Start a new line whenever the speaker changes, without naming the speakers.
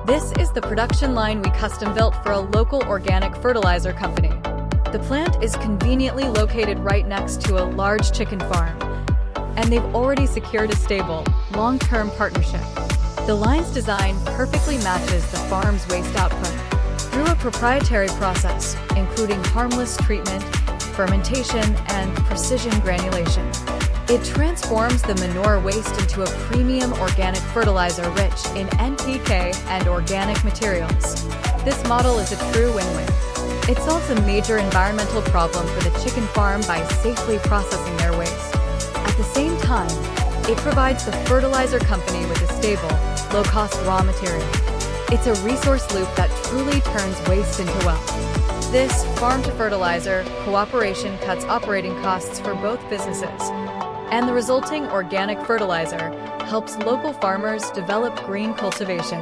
This is the production line we custom built for a local organic fertilizer company. The plant is conveniently located right next to a large chicken farm, and they've already secured a stable, long-term partnership. The line's design perfectly matches the farm's waste output. Through a proprietary process, including harmless treatment, fermentation, and precision granulation, it transforms the manure waste into a premium organic fertilizer rich in NPK and organic materials. This model is a true win-win. It solves a major environmental problem for the chicken farm by safely processing their waste. At the same time, it provides the fertilizer company with a stable, low-cost raw material. It's a resource loop that truly turns waste into wealth. This farm-to-fertilizer cooperation cuts operating costs for both businesses, and the resulting organic fertilizer helps local farmers develop green cultivation.